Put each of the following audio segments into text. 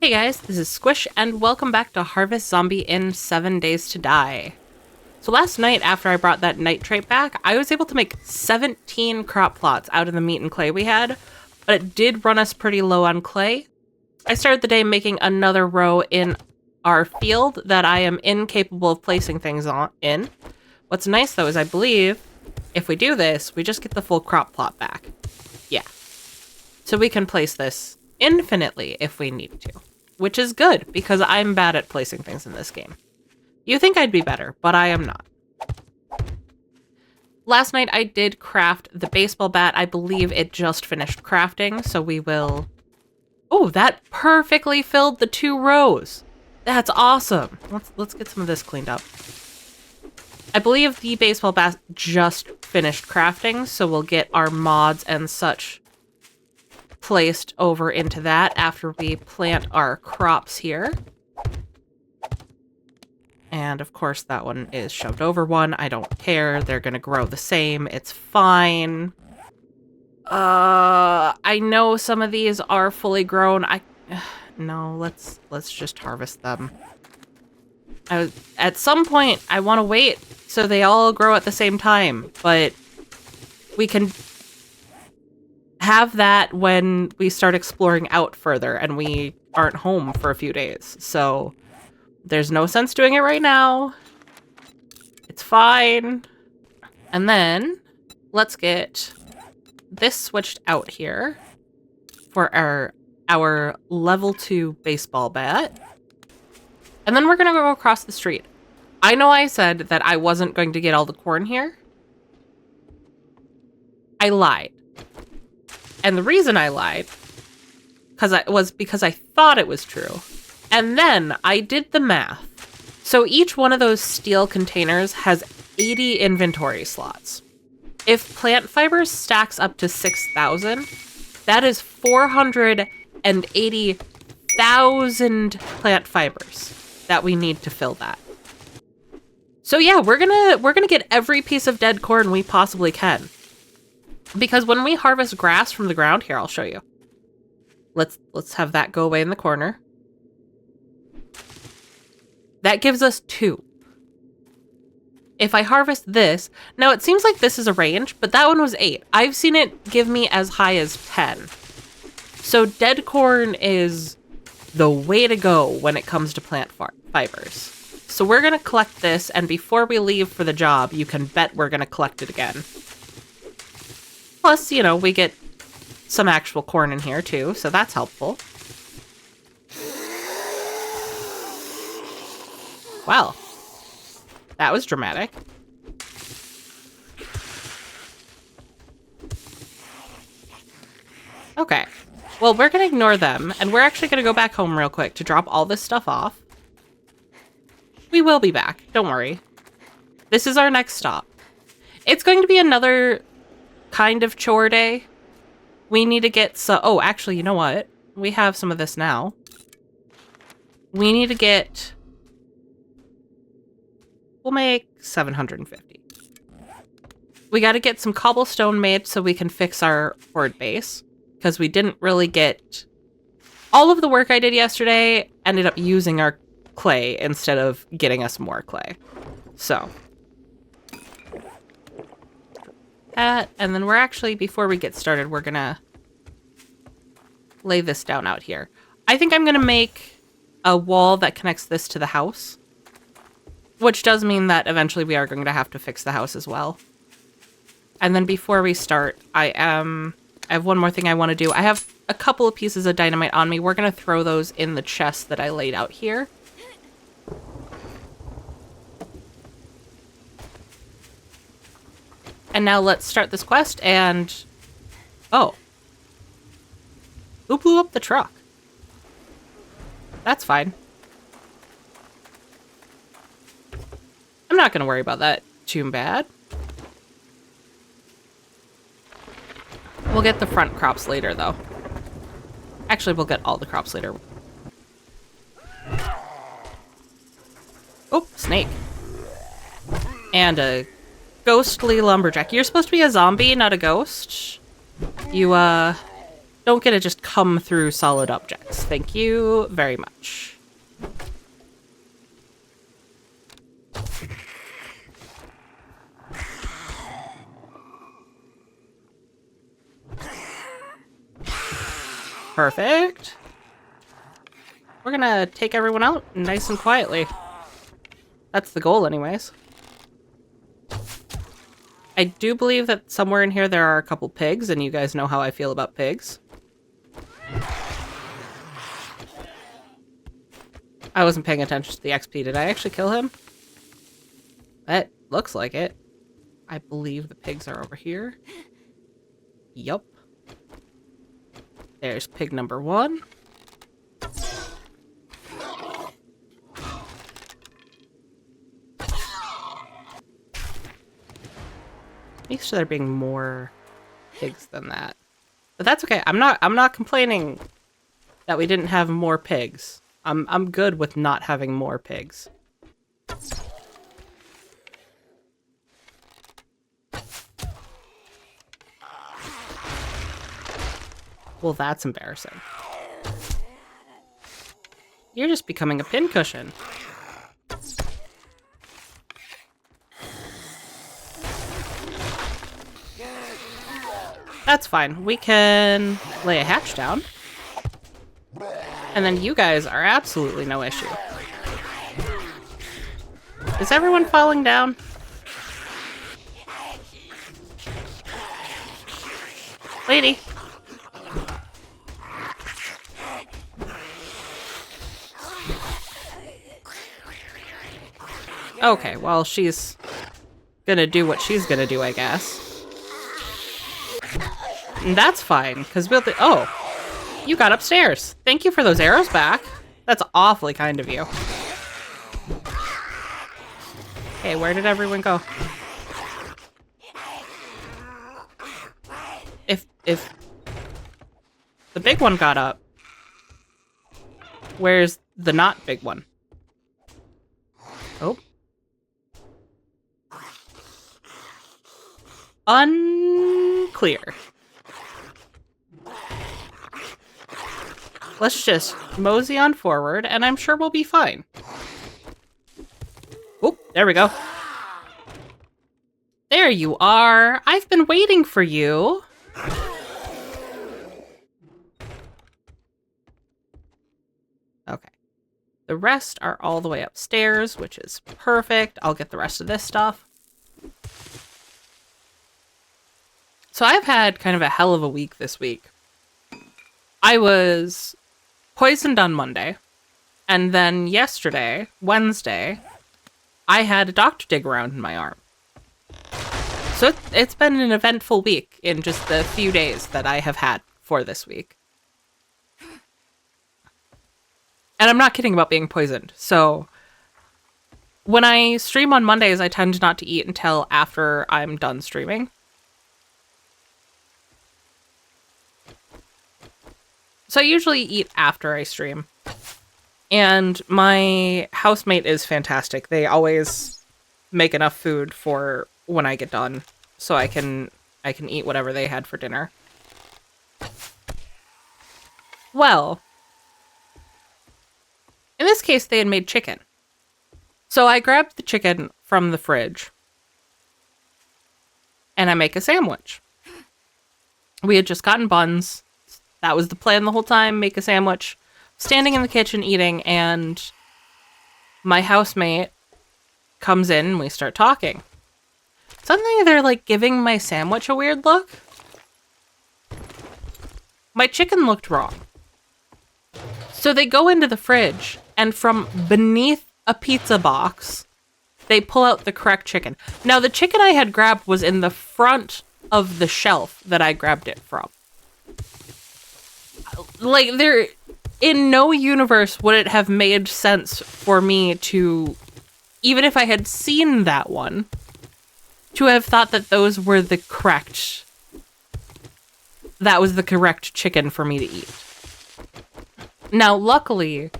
Hey guys, this is Squish, and welcome back to Harvest Zombie in 7 Days to Die. So last night, after I brought that night trait back, I was able to make 17 crop plots out of the meat and clay we had, but it did run us pretty low on clay. I started the day making another row in our field that I am incapable of placing things in. What's nice though is I believe if we do this, we just get the full crop plot back. Yeah. So we can place this infinitely if we need to, which is good because I'm bad at placing things in this game. You think I'd be better, but I am not. Last night I did craft the baseball bat. I believe it just finished crafting, so we will... Oh, that perfectly filled the 2 rows. That's awesome. Let's get some of this cleaned up. I believe the baseball bat just finished crafting, so we'll get our mods and such placed over into that after we plant our crops here. And of course that one is shoved over one. I don't care. They're gonna grow the same. It's fine. I know some of these are fully grown. No, let's just harvest them. At some point I want to wait so they all grow at the same time, but we can have that when we start exploring out further and we aren't home for a few days. So there's no sense doing it right now. It's fine. And then let's get this switched out here for our level 2 baseball bat. And then we're gonna go across the street. I know I said that I wasn't going to get all the corn here. I lied. And the reason I lied was because I thought it was true. And then I did the math. So each one of those steel containers has 80 inventory slots. If plant fibers stacks up to 6,000, that is 480,000 plant fibers that we need to fill that. So yeah, we're gonna get every piece of dead corn we possibly can. Because when we harvest grass from the ground, here, I'll show you. Let's have that go away in the corner. That gives us 2. If I harvest this, now it seems like this is a range, but that one was 8. I've seen it give me as high as 10. So dead corn is the way to go when it comes to plant fibers. So we're gonna collect this, and before we leave for the job, you can bet we're gonna collect it again. Plus, you know, we get some actual corn in here too, so that's helpful. Well, that was dramatic. Okay, well, we're gonna ignore them, and we're actually gonna go back home real quick to drop all this stuff off. We will be back, don't worry. This is our next stop. It's going to be another kind of chore day. We need to get oh, actually, you know what? We have some of this now. We need to get... We'll make 750. We got to get some cobblestone made so we can fix our horde base, because we didn't really get... All of the work I did yesterday ended up using our clay instead of getting us more clay. So... and then we're actually, before we get started, we're gonna lay this down out here. I think I'm gonna make a wall that connects this to the house, which does mean that eventually we are going to have to fix the house as well. And then before we start, I have one more thing I want to do. I have a couple of pieces of dynamite on me. We're gonna throw those in the chest that I laid out here. And now let's start this quest and... Oh. Who blew up the truck? That's fine. I'm not gonna worry about that too bad. We'll get the front crops later, though. Actually, we'll get all the crops later. Oh, snake. And a... ghostly lumberjack. You're supposed to be a zombie, not a ghost. You Don't get to just come through solid objects. Thank you very much. Perfect. We're gonna take everyone out nice and quietly. That's the goal anyways. I do believe that somewhere in here there are a couple pigs, and you guys know how I feel about pigs. I wasn't paying attention to the XP. Did I actually kill him? That looks like it. I believe the pigs are over here. Yup. There's pig number 1. Makes sure there being more pigs than that. But that's okay. I'm not complaining that we didn't have more pigs. I'm good with not having more pigs. Well, that's embarrassing. You're just becoming a pincushion. That's fine. We can lay a hatch down. And then you guys are absolutely no issue. Is everyone falling down? Lady. Okay, well, she's gonna do what she's gonna do, I guess. And that's fine, because we'll... Oh! You got upstairs. Thank you for those arrows back. That's awfully kind of you. Okay, where did everyone go? If the big one got up, where's the not big one? Oh. Unclear. Let's just mosey on forward, and I'm sure we'll be fine. Oh, there we go. There you are. I've been waiting for you. Okay. The rest are all the way upstairs, which is perfect. I'll get the rest of this stuff. So I've had kind of a hell of a week this week. I was poisoned on Monday, and then yesterday, Wednesday, I had a doctor dig around in my arm. So it's been an eventful week in just the few days that I have had for this week. And I'm not kidding about being poisoned. So when I stream on Mondays, I tend not to eat until after I'm done streaming. So I usually eat after I stream. And my housemate is fantastic. They always make enough food for when I get done, so I can eat whatever they had for dinner. Well, in this case, they had made chicken. So I grabbed the chicken from the fridge, and I make a sandwich. We had just gotten buns. That was the plan the whole time, make a sandwich. Standing in the kitchen eating, and my housemate comes in and we start talking. Suddenly they're like giving my sandwich a weird look. My chicken looked wrong. So they go into the fridge, and from beneath a pizza box, they pull out the correct chicken. Now, the chicken I had grabbed was in the front of the shelf that I grabbed it from. Like, there, in no universe would it have made sense for me to, even if I had seen that one, to have thought that those were the correct, that was the correct chicken for me to eat. Now, luckily,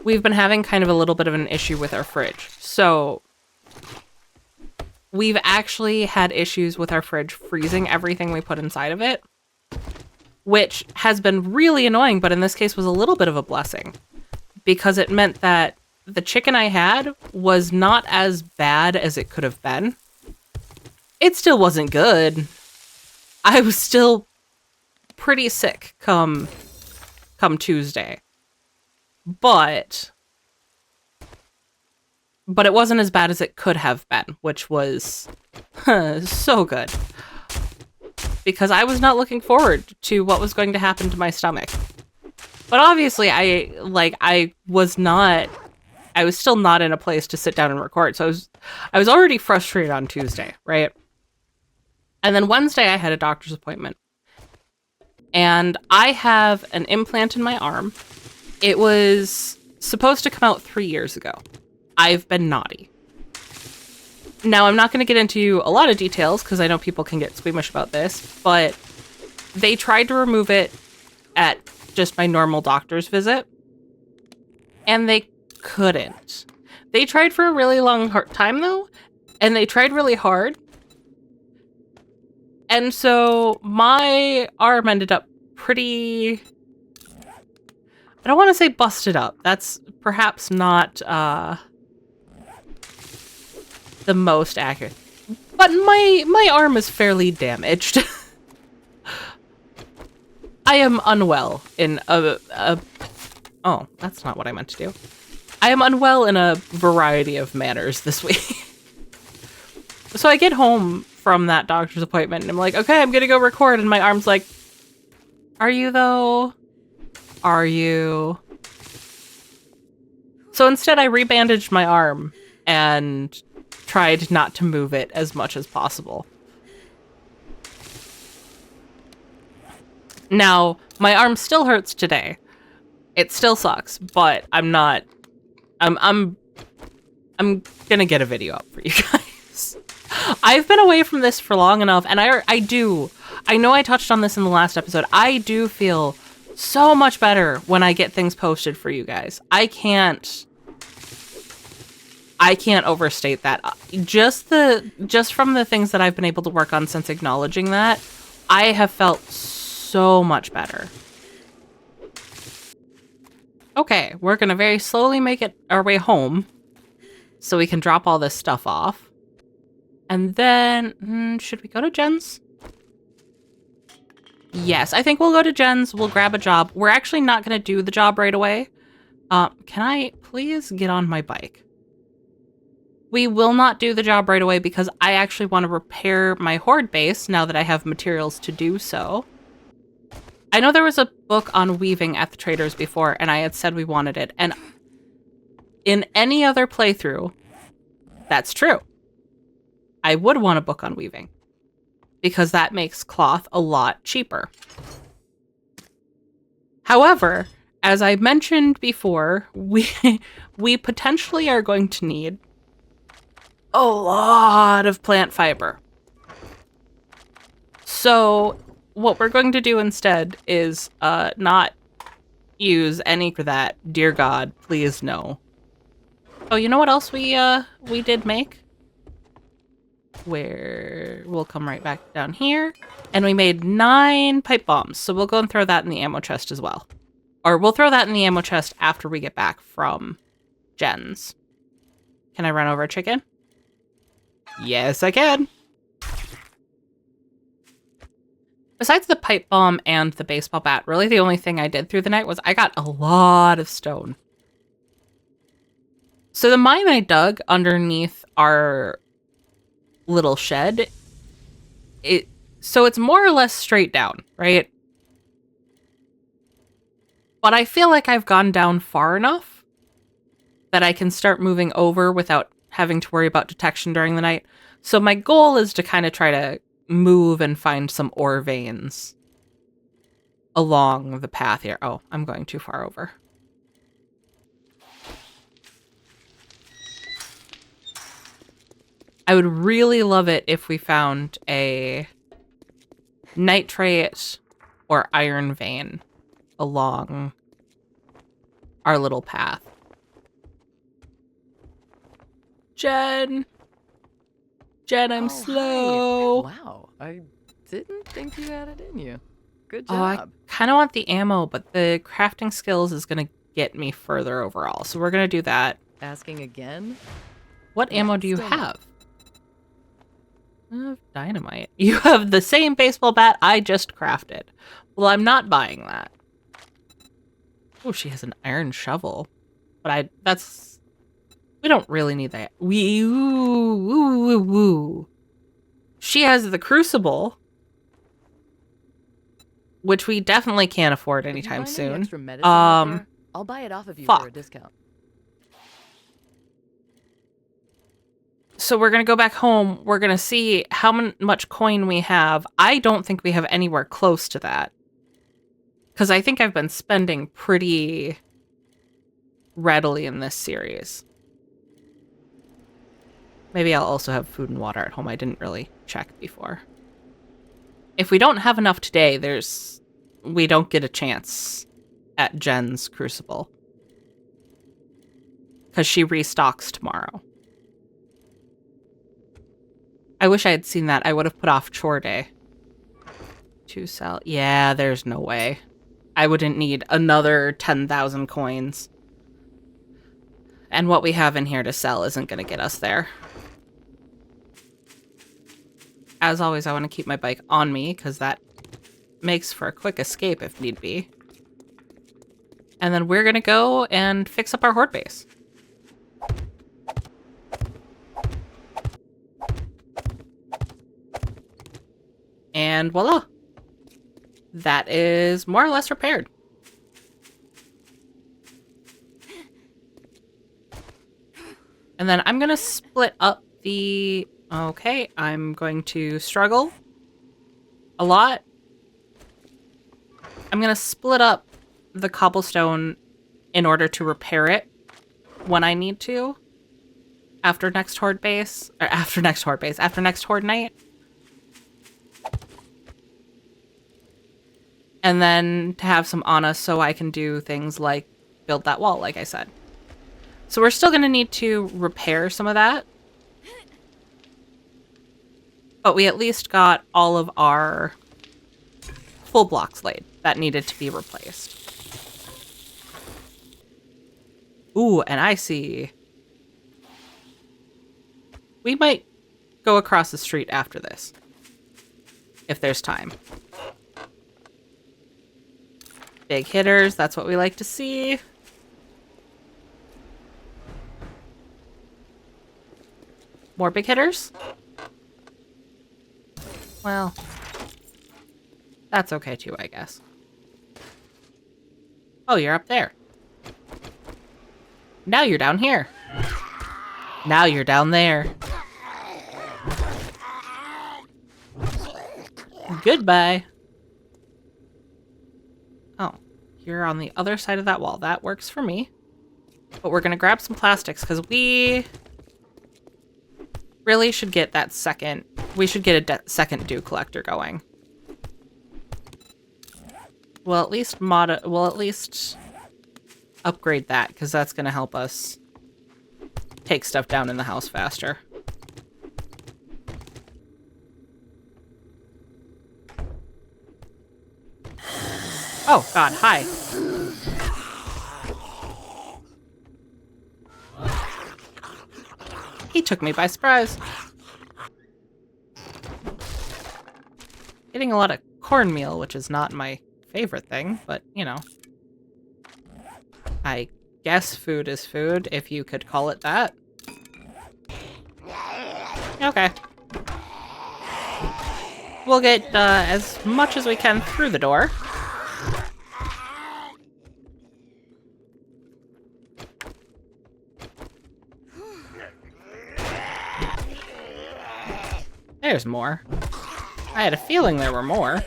we've been having kind of a little bit of an issue with our fridge. So, we've actually had issues with our fridge freezing everything we put inside of it. which has been really annoying, but in this case was a little bit of a blessing because it meant that the chicken I had was not as bad as it could have been. It still wasn't good. I was still pretty sick come Tuesday. But it wasn't as bad as it could have been, which was so good. Because I was not looking forward to what was going to happen to my stomach. But obviously I was still not in a place to sit down and record. So I was already frustrated on Tuesday, right? And then Wednesday I had a doctor's appointment. And I have an implant in my arm. It was supposed to come out 3 years ago. I've been naughty. Now, I'm not going to get into a lot of details because I know people can get squeamish about this, but they tried to remove it at just my normal doctor's visit, and they couldn't. They tried for a really long time, though, and they tried really hard. And so my arm ended up pretty... I don't want to say busted up. That's perhaps not... the most accurate. But my arm is fairly damaged. I am unwell in a... Oh, that's not what I meant to do. I am unwell in a variety of manners this week. So I get home from that doctor's appointment and I'm like, okay, I'm gonna go record. And my arm's like, are you though? Are you? So instead I rebandaged my arm and tried not to move it as much as possible. Now, my arm still hurts today. It still sucks, but I'm gonna get a video up for you guys. I've been away from this for long enough, and I know I touched on this in the last episode. I do feel so much better when I get things posted for you guys. I can't overstate that. Just from the things that I've been able to work on since acknowledging that, I have felt so much better. Okay, we're gonna very slowly make it our way home so we can drop all this stuff off. And then, should we go to Jen's? Yes, I think we'll go to Jen's. We'll grab a job. We're actually not gonna do the job right away. Can I please get on my bike? We will not do the job right away because I actually want to repair my horde base now that I have materials to do so. I know there was a book on weaving at the Traders before, and I had said we wanted it. And in any other playthrough, that's true. I would want a book on weaving because that makes cloth a lot cheaper. However, as I mentioned before, we potentially are going to need a lot of plant fiber. So what we're going to do instead is not use any for that. Dear God, please no. Oh, you know what else we did make? Where we'll come right back down here. And we made 9 pipe bombs. So we'll go and throw that in the ammo chest as well. Or we'll throw that in the ammo chest after we get back from Jen's. Can I run over a chicken? Yes, I can. Besides the pipe bomb and the baseball bat, really the only thing I did through the night was I got a lot of stone. So the mine I dug underneath our little shed, so it's more or less straight down, right? But I feel like I've gone down far enough that I can start moving over without having to worry about detection during the night. So my goal is to kind of try to move and find some ore veins along the path here. Oh, I'm going too far over. I would really love it if we found a nitrate or iron vein along our little path. Jen, I'm slow. Hi. Wow, I didn't think you had it in you. Good Oh, I job. kind of want the ammo, but the crafting skills is going to get me further overall. So we're going to do that. Asking again? What ammo do you Still no. have? Dynamite. You have the same baseball bat I just crafted. Well, I'm not buying that. Oh, she has an iron shovel. But we don't really need that. Woo. She has the crucible, which we definitely can't afford If you anytime find any soon. extra medicine out there, I'll buy it off of you for a fuck. discount. So we're going to go back home. We're going to see how much coin we have. I don't think we have anywhere close to that. Because I think I've been spending pretty readily in this series. Maybe I'll also have food and water at home. I didn't really check before. If we don't have enough today, we don't get a chance at Jen's Crucible. Because she restocks tomorrow. I wish I had seen that. I would have put off chore day. To sell. Yeah, there's no way. I wouldn't need another 10,000 coins. And what we have in here to sell isn't going to get us there. As always, I want to keep my bike on me, because that makes for a quick escape if need be. And then we're going to go and fix up our horde base. And voila. That is more or less repaired. And then I'm going to split up the... Okay, I'm going to struggle a lot. I'm going to split up the cobblestone in order to repair it when I need to. After next horde night. And then to have some on us so I can do things like build that wall, like I said. So we're still going to need to repair some of that. But we at least got all of our full blocks laid that needed to be replaced. Ooh, and I see. We might go across the street after this. If there's time. Big hitters, that's what we like to see. More big hitters? Well, that's okay too, I guess. Oh, you're up there. Now you're down here. Now you're down there. Goodbye. Oh, you're on the other side of that wall. That works for me. But we're going to grab some plastics because we really should get that second... We should get a second dew collector going. We'll at least upgrade that because that's going to help us take stuff down in the house faster. Oh, God, hi. He took me by surprise. Getting a lot of cornmeal, which is not my favorite thing, but, you know. I guess food is food, if you could call it that. Okay. We'll get as much as we can through the door. There's more. I had a feeling there were more.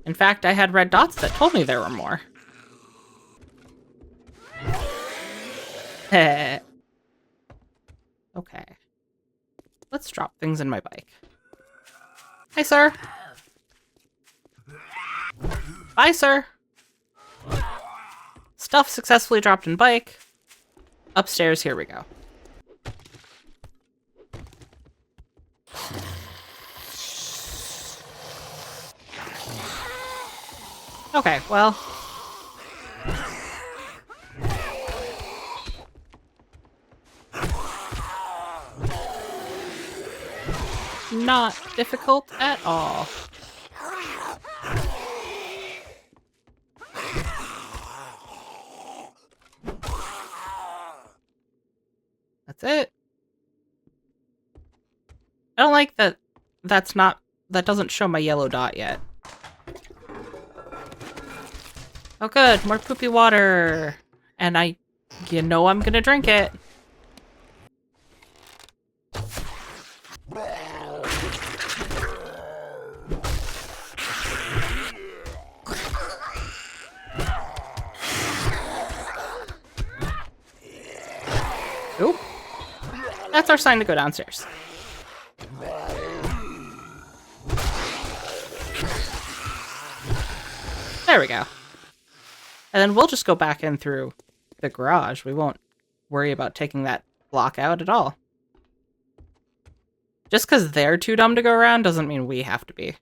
In fact, I had red dots that told me there were more. Okay. Let's drop things in my bike. Hi, sir. Bye, sir. Stuff successfully dropped in bike. Upstairs, here we go. Okay, well. Not difficult at all. That's it. I don't like that that doesn't show my yellow dot yet. Oh good, more poopy water. And you know I'm gonna drink it. Oop. That's our sign to go downstairs. There we go. And then we'll just go back in through the garage. We won't worry about taking that block out at all. Just because they're too dumb to go around doesn't mean we have to be.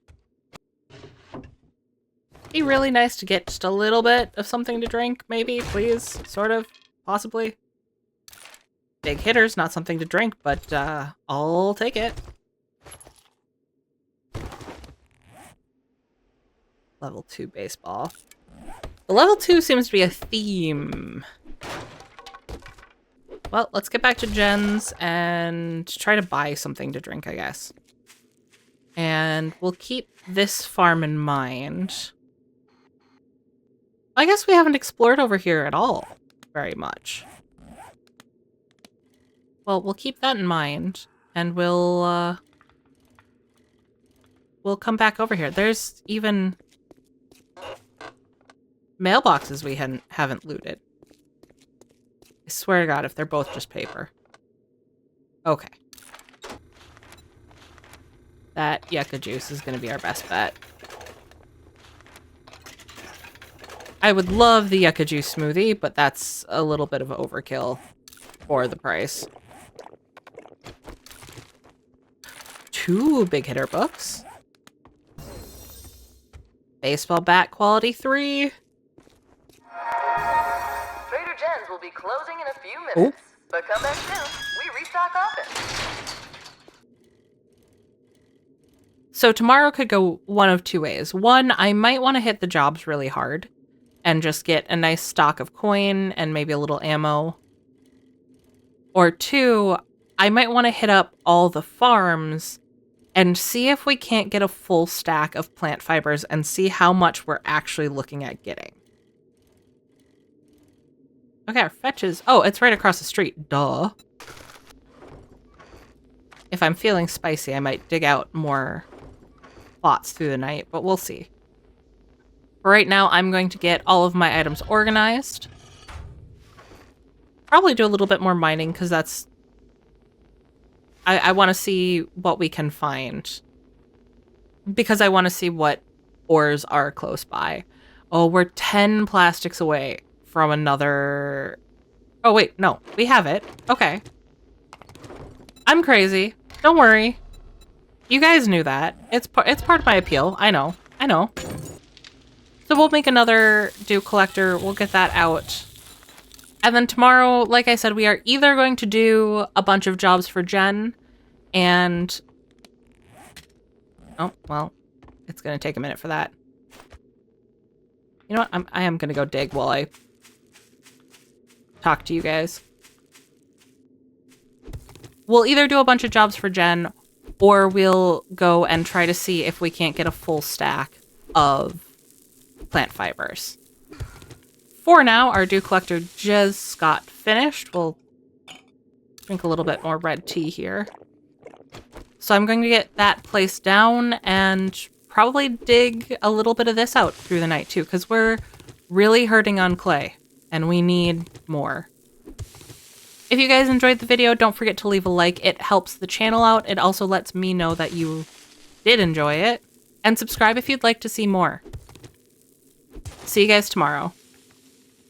Be really nice to get just a little bit of something to drink, maybe, please, sort of, possibly. Big hitters, not something to drink, but I'll take it. Level 2 baseball. The level 2 seems to be a theme. Well, let's get back to Jen's and try to buy something to drink, I guess. And we'll keep this farm in mind. I guess we haven't explored over here at all very much. Well, we'll keep that in mind, and we'll come back over here. There's even mailboxes we haven't looted. I swear to God, if they're both just paper. Okay. That yucca juice is going to be our best bet. I would love the yucca juice smoothie, but that's a little bit of overkill for the price. 2 big hitter books. Baseball bat quality 3. Trader Jen's will be closing in a few minutes, but come back soon. We restock often. So tomorrow could go one of 2 ways. One, I might want to hit the jobs really hard and just get a nice stock of coin and maybe a little ammo. Or 2, I might want to hit up all the farms and see if we can't get a full stack of plant fibers and see how much we're actually looking at getting. Okay, our fetches. Oh, it's right across the street. Duh. If I'm feeling spicy, I might dig out more plots through the night, but we'll see. For right now, I'm going to get all of my items organized. Probably do a little bit more mining, because that's... I want to see what we can find. Because I want to see what ores are close by. Oh, we're 10 plastics away from another... Oh, wait, no. We have it. Okay. I'm crazy. Don't worry. You guys knew that. It's part of my appeal. I know. I know. So we'll make another dew collector. We'll get that out. And then tomorrow, like I said, we are either going to do a bunch of jobs for Jen and... Oh, well, it's going to take a minute for that. You know what? I am going to go dig while I talk to you guys. We'll either do a bunch of jobs for Jen, or we'll go and try to see if we can't get a full stack of plant fibers. For now, our dew collector just got finished. We'll drink a little bit more red tea here. So I'm going to get that placed down and probably dig a little bit of this out through the night too, because we're really hurting on clay and we need more. If you guys enjoyed the video, don't forget to leave a like. It helps the channel out. It also lets me know that you did enjoy it. And subscribe if you'd like to see more. See you guys tomorrow.